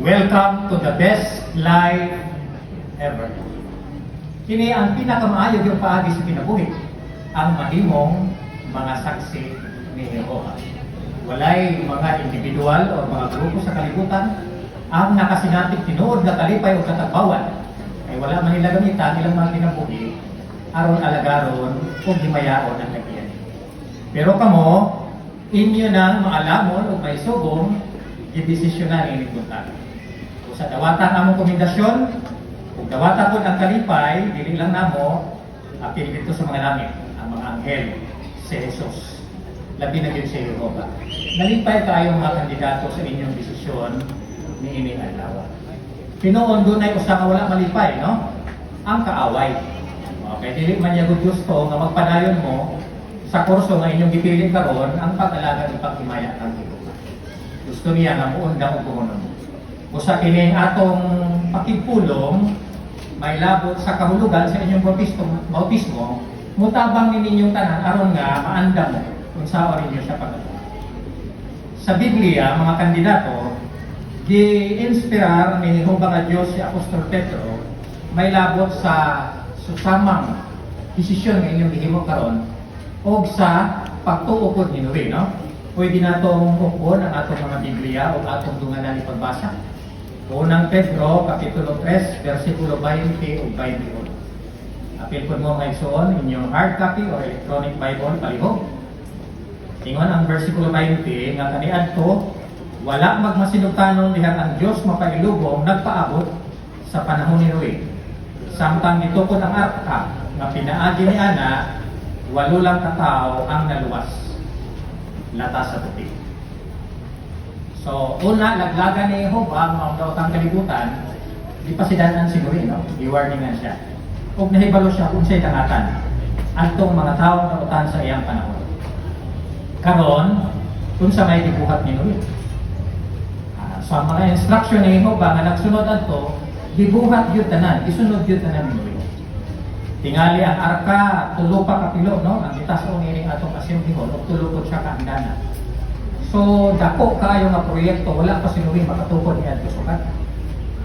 Welcome to the best life ever. Kini ang pinakamaayo yung paagi sa kinabuhi, ang mahimong mga saksi ni Jehova. Walay mga individual o mga grupo sa kalibutan ang nakasinatip tinuod na kalipay o katagbawan ay wala man nila gamitan ilang mga kinabuhi aron alagaron o himayaon ang lagyan. Pero kamo, inyo nang maalamon o may subong i-desisyonan ini punta. O sa dawatan among komendasyon, kung dawata po ang kalipay, dili lang namo apil dito sa mga langit, ang mga anghel, si Jesus. Labi na din si Jehova. Nalipay kayo mga kandidato sa inyong desisyon ni ini adlaw. Pinoon doon ay usa ka wala malipay, no? Ang kaaway. Okay, dili man niya gusto nga magpadayon mo sa kurso nga inyong gipili karon ang pag-alaga ng paghimaya kang Jehova. Gusto niya nga muundang og kuhunon. Usa kining atong pakigpulong may labot sa kahulugan sa inyong bautismo, mutabang ni ninyong tanan aron nga maandam mo kung sao ninyo siya pagatuon. Sa Biblia, mga kandidato, gi-inspirar ni Jehova nga Dios si Apostol Pedro may labot sa susamang desisyon nga inyong gihimo karon o sa pagtuo pod hinuwi, no? Pwede natong upon ang atong mga Biblia o atong dunganan ni pagbasa. Unang Pedro, Kapitulo 3, versikulo 20 o 21. Apil po mo mga igsoon, inyong hard copy o electronic Bible, palihog. Ingon ang versikulo 20, nga kaniadto, wala magmasinugtanon diha ang Dios mapailubong nagpaabot sa panahon ni Noe. Samtang nitukod ang arka, nga pinaagi ni Ana, 8 lang katao ang naluwas. Latas sa puti. So, una, laglagan ni Jehova ang mga daotang kalibutan, di pa sidanan si Noe, no? I-warningan siya. Huwag nahibalo siya kung siya'y dangatan. Antong mga taong nautan sa iyang panahon. Karon, kung sa may dibuhat ni Noe. Sa mga instruction ni Jehova nga nagsunod ato, dibuhat yun tanan, isunod yun tanan ni Noe. Tingali ang arka, tulo pa kapilo, no? Ang itas o ngiring atong asimplihon, o tulo po siya kaandana. So, dako kayo nga proyekto, wala pa si Noe makatukod niya at sukat.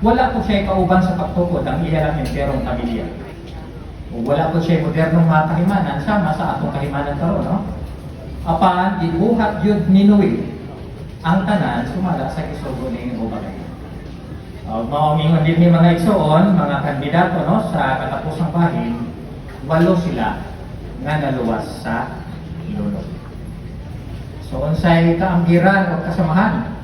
Wala po siya kauban sa pagtukod ang ilang imperong pamilya. O wala po siya modernong mga kahimanan, sama sa atong kahimanan karon, no? Apan, dibuhat yun ni Noe ang tanan, sumala sa isugo ni Jehova. Maungingon din ni mga igsoon, mga kandidato, no, sa katapusang bahin, 8 sila nga naluwas sa lulog. So, unsay kaamgiran o kasamahan